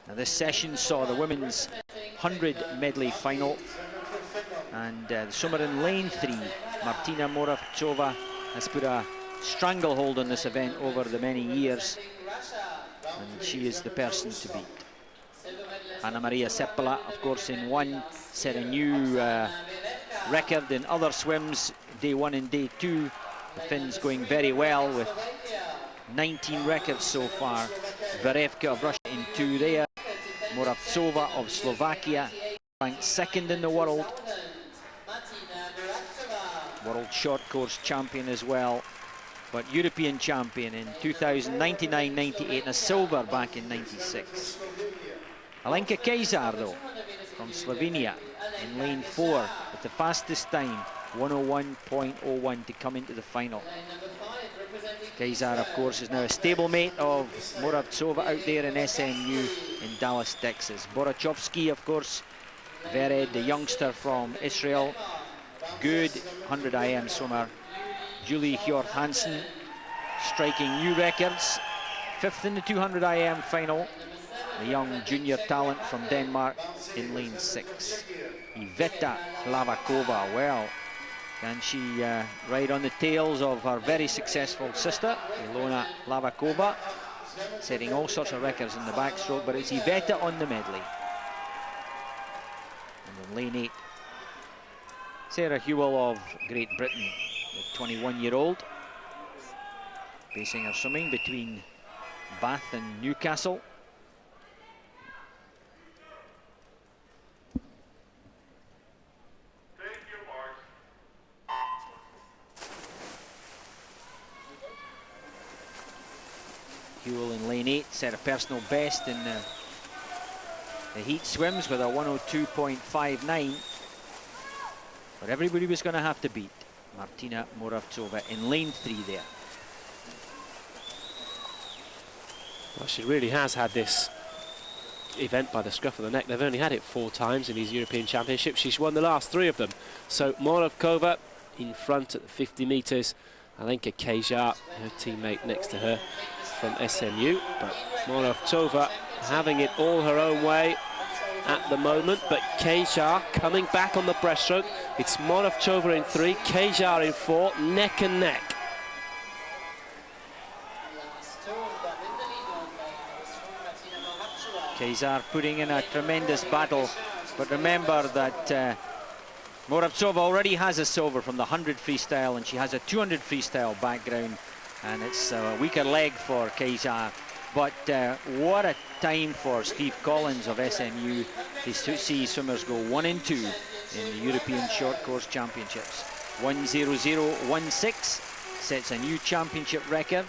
Now, this session saw the women's 100 medley final, and the swimmer in lane 3, Martina Moravcova, has put a stranglehold on this event over the many years, and she is the person to beat. Anna Maria Seppala, of course, in one set a new record in other swims, day 1 and day 2. The Finns going very well with 19 records so far. Verevka of Russia in 2 there. Moravcova of Slovakia, ranked 2nd in the world. World short course champion as well, but European champion in 2000, 99, 98, and a silver back in 96. Alenka Kejsar, though, from Slovenia in lane 4 with the fastest time, 101.01 to come into the final. Kejsar, of course, is now a stablemate of Moravcova out there in SMU in Dallas, Texas. Borachovsky, of course, Vered, the youngster from Israel, good 100 IM swimmer. Julie Hjort Hansen striking new records, 5th in the 200 IM final. The young junior talent from Denmark in lane 6. Iveta Hlavakova, well, can she ride on the tails of her very successful sister, Ilona Hlavakova, setting all sorts of records in the backstroke, but it's Iveta on the medley. And in lane 8, Sarah Whewell of Great Britain, the 21-year-old, basing her swimming between Bath and Newcastle. Whewell in lane 8 set a personal best in the heat swims with a 102.59. But everybody was going to have to beat Martina Moravcova in lane 3 there. Well, she really has had this event by the scruff of the neck. They've only had it 4 times in these European Championships. She's won the last 3 of them. So Moravcova in front at the 50 metres. Alenka Kejsar, her teammate next to her from SMU. But Moravcova having it all her own way at the moment. But Kejsar coming back on the breaststroke. It's Moravcova in 3, Kejsar in 4, neck and neck. Kejsar putting in a tremendous battle, but remember that Moravcova already has a silver from the 100 freestyle, and she has a 200 freestyle background, and it's a weaker leg for Kejsar. But what a time for Steve Collins of SMU to see swimmers go 1 and 2 in the European Short Course Championships. 1:00.16 sets a new championship record,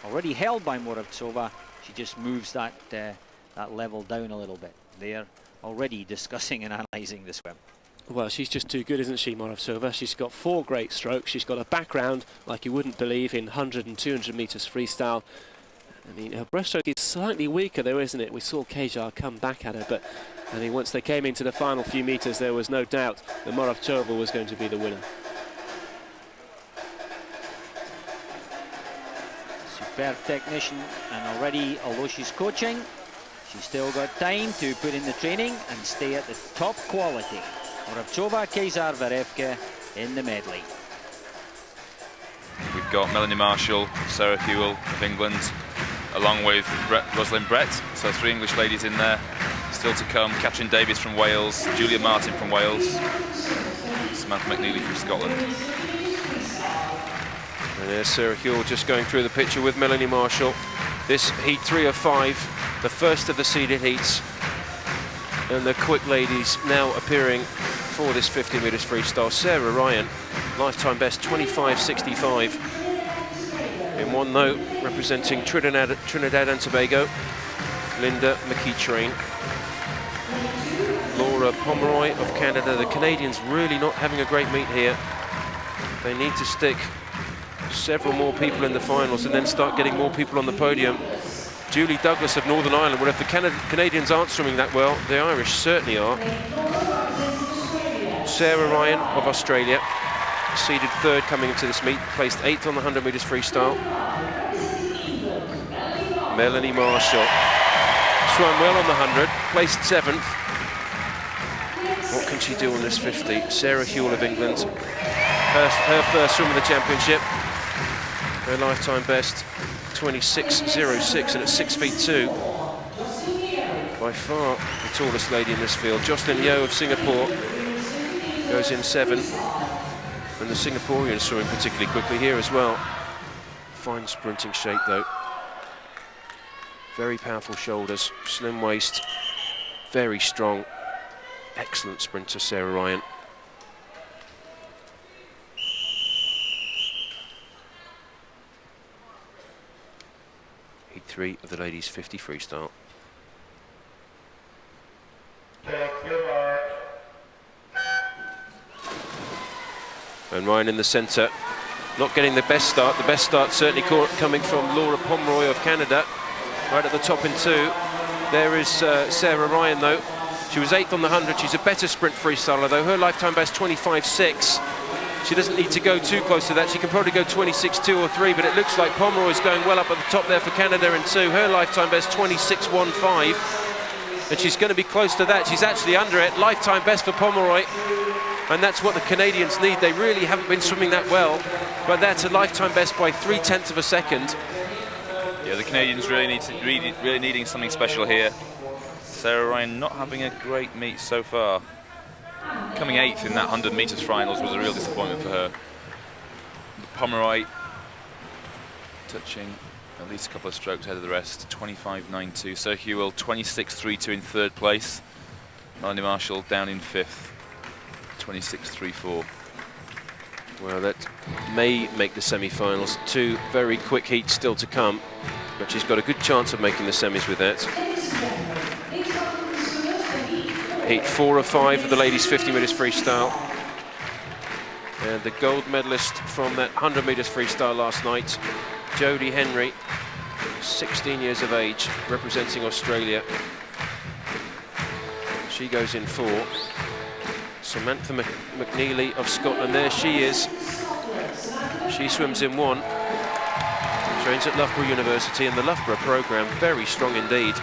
already held by Moravcova. She just moves that level down a little bit. They're already discussing and analysing the swim. Well, she's just too good, isn't she, Moravcova? She's got 4 great strokes. She's got a background like you wouldn't believe in 100 and 200 metres freestyle. I mean, her breaststroke is slightly weaker though, isn't it? We saw Kejsar come back at her, but I mean, once they came into the final few metres, there was no doubt that Moravcova was going to be the winner. Superb technician, and already, although she's coaching, she's still got time to put in the training and stay at the top quality. Moravcova, Kejsar, Verevka in the medley. We've got Melanie Marshall, Sarah Whewell of England, along with Rosalind Brett, so 3 English ladies in there. Still to come, Catherine Davies from Wales, Julia Martin from Wales, Samantha McNeely from Scotland. And there's Sarah Whewell just going through the picture with Melanie Marshall. This heat 3 of 5, the first of the seeded heats. And the quick ladies now appearing for this 50 metres freestyle. Sarah Ryan, lifetime best 25.65. In one though, representing Trinidad and Tobago, Linda McEachrain. Laura Pomeroy of Canada. The Canadians really not having a great meet here. They need to stick several more people in the finals and then start getting more people on the podium. Julie Douglas of Northern Ireland. Well, if the Canadians aren't swimming that well, the Irish certainly are. Sarah Ryan of Australia, seeded 3rd coming into this meet, placed 8th on the 100 metres freestyle. Melanie Marshall swam well on the 100, placed 7th. What can she do on this 50? Sarah Whewell of England, her first swim of the championship. Her lifetime best, 26.06, and at 6 feet 2. By far the tallest lady in this field. Jocelyn Yeo of Singapore goes in 7. And the Singaporeans swimming particularly quickly here as well. Fine sprinting shape though. Very powerful shoulders, slim waist, very strong. Excellent sprinter, Sarah Ryan. Heat 3 of the ladies 50 freestyle. And Ryan in the centre, not getting the best start. The best start certainly coming from Laura Pomeroy of Canada, right at the top in 2. There is Sarah Ryan though. She was 8th on the 100. She's a better sprint freestyler though. Her lifetime best 25.6. She doesn't need to go too close to that. She can probably go 26.2 or 3, but it looks like Pomeroy's going well up at the top there for Canada in 2. Her lifetime best 26.15. And she's going to be close to that. She's actually under it. Lifetime best for Pomeroy. And that's what the Canadians need. They really haven't been swimming that well, but that's a lifetime best by 0.3 of a second. Yeah, the Canadians really needing something special here. Sarah Ryan not having a great meet so far. Coming 8th in that 100 metres finals was a real disappointment for her. Pomeroy touching at least a couple of strokes ahead of the rest. 25.92. Sarah Whewell 26.32 in 3rd place. Melanie Marshall down in 5th. 26.34. Well, that may make the semi-finals. 2 very quick heats still to come, but she's got a good chance of making the semis with that. Heat 4 of 5 of the ladies 50 metres freestyle. And the gold medalist from that 100 metres freestyle last night, Jodie Henry, 16 years of age, representing Australia. She goes in 4. Samantha McNeely of Scotland, there she is. She swims in 1. Trains at Loughborough University, and the Loughborough programme, very strong indeed.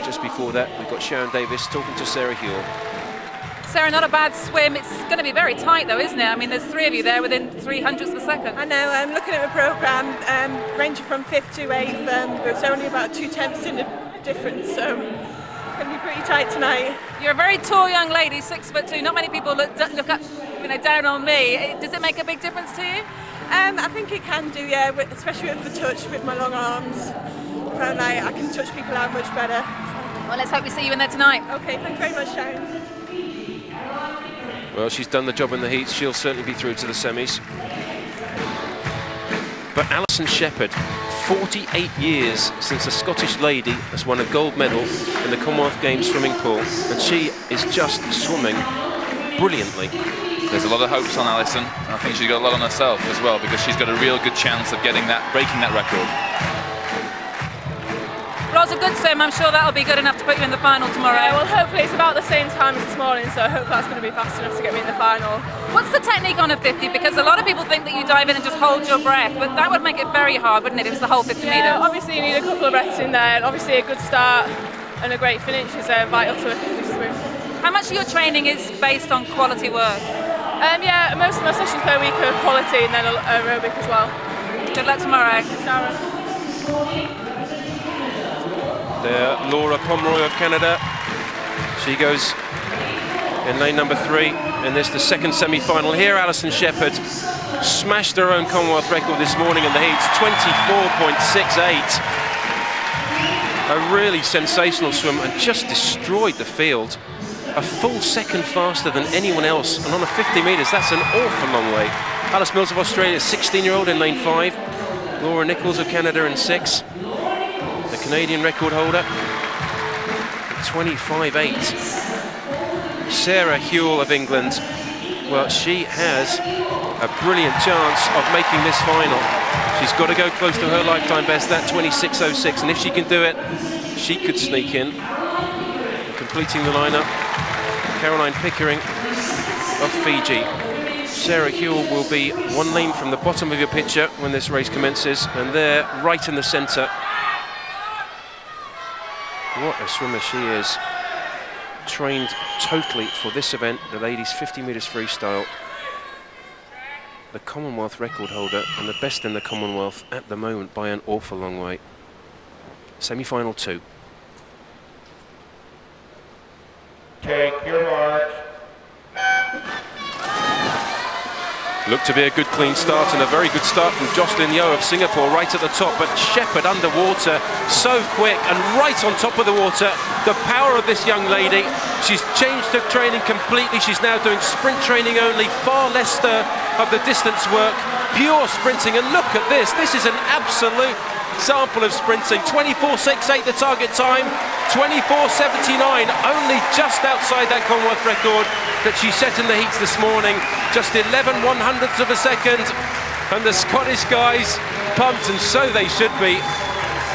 Just before that, we've got Sharon Davis talking to Sarah Whewell. Sarah, not a bad swim. It's going to be very tight though, isn't it? I mean, there's 3 of you there within 0.03 of a second. I know, I'm looking at the programme, ranging from 5th to 8th, there's only about 0.2 in the difference, so it's going to be pretty tight tonight. You're a very tall young lady, 6'2". Not many people look up, down on me. Does it make a big difference to you? I think it can do, yeah, especially with the touch, with my long arms. I can touch people out much better. Well, let's hope we see you in there tonight. Okay, thanks very much, Sharon. Well, she's done the job in the heats. She'll certainly be through to the semis. But Alison Shepherd, 48 years since a Scottish lady has won a gold medal in the Commonwealth Games swimming pool, and she is just swimming brilliantly. There's a lot of hopes on Alison, and I think she's got a lot on herself as well, because she's got a real good chance of breaking that record. Well, it was a good swim. I'm sure that'll be good enough to put you in the final tomorrow. Yeah, well, hopefully it's about the same time as this morning, so I hope that's going to be fast enough to get me in the final. What's the technique on a 50? Because a lot of people think that you dive in and just hold your breath, but that would make it very hard, wouldn't it? If it's the whole 50 metres. Obviously you need a couple of breaths in there, and obviously a good start and a great finish is vital to a 50 swim. How much of your training is based on quality work? Yeah, most of my sessions per week are quality, and then aerobic as well. Good luck tomorrow. Sarah. There, Laura Pomeroy of Canada. She goes in lane number 3, and this is the second semi-final here. Alison Shepherd smashed her own Commonwealth record this morning in the heats, 24.68. A really sensational swim, and just destroyed the field. A full second faster than anyone else, and on a 50 metres, that's an awful long way. Alice Mills of Australia, 16-year-old in lane 5. Laura Nichols of Canada in 6. The Canadian record holder, 25.8. Sarah Whewell of England, well, she has a brilliant chance of making this final. She's got to go close to her lifetime best, that 26.06, and if she can do it, she could sneak in. Completing the lineup, Caroline Pickering of Fiji. Sarah Whewell will be 1 lane from the bottom of your picture when this race commences, and there, right in the centre, What a swimmer she is. Trained totally for this event, the ladies 50 metres freestyle. The Commonwealth record holder and the best in the Commonwealth at the moment by an awful long way. Semi-final 2. Take your marks. Looked to be a good clean start and a very good start from Jocelyn Yeo of Singapore right at the top, but Shepherd underwater, so quick and right on top of the water. The power of this young lady. She's changed her training completely. She's now doing sprint training only, far less of the distance work, pure sprinting. And look at this. This is an absolute sample of sprinting. 24.68 the target time, 24.79, only just outside that Commonwealth record that she set in the heats this morning. Just 11 100ths of a second, and the Scottish guys pumped, and so they should be.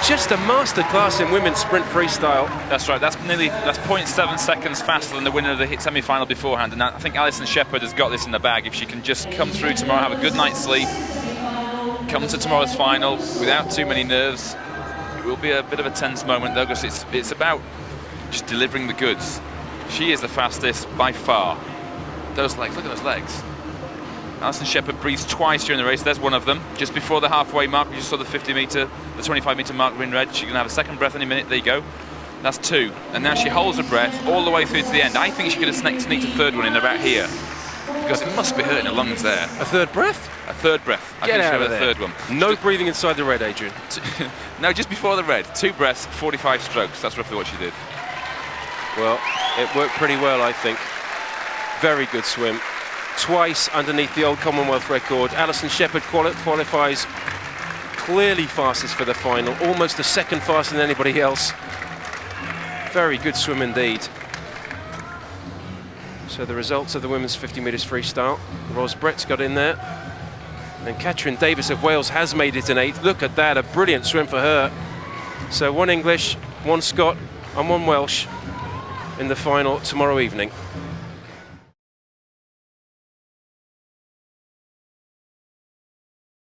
Just a masterclass in women's sprint freestyle. That's right, that's 0.7 seconds faster than the winner of the semi-final beforehand, and I think Alison Shepherd has got this in the bag. If she can just come through tomorrow, have a good night's sleep, come to tomorrow's final without too many nerves. It will be a bit of a tense moment though, because it's about just delivering the goods. She is the fastest by far. Those legs, look at those legs. Alison Shepherd breathes twice during the race. There's one of them. Just before the halfway mark, we just saw the 50-metre, the 25-metre mark in red. She's going to have a second breath any minute. There you go. That's 2. And now she holds her breath all the way through to the end. I think she could have sneaked a third one in about here, because it must be hurting her lungs there. A third breath? A third breath. Get out of there. A third one. No breathing inside the red, Adrian. No, just before the red. 2 breaths, 45 strokes. That's roughly what she did. Well, it worked pretty well, I think. Very good swim. Twice underneath the old Commonwealth record. Alison Shepherd qualifies clearly fastest for the final, almost a second faster than anybody else. Very good swim indeed. So the results of the women's 50 metres freestyle. Ros Brett's got in there. And Catherine Davis of Wales has made it in 8th. Look at that, a brilliant swim for her. So 1 English, 1 Scot and 1 Welsh in the final tomorrow evening.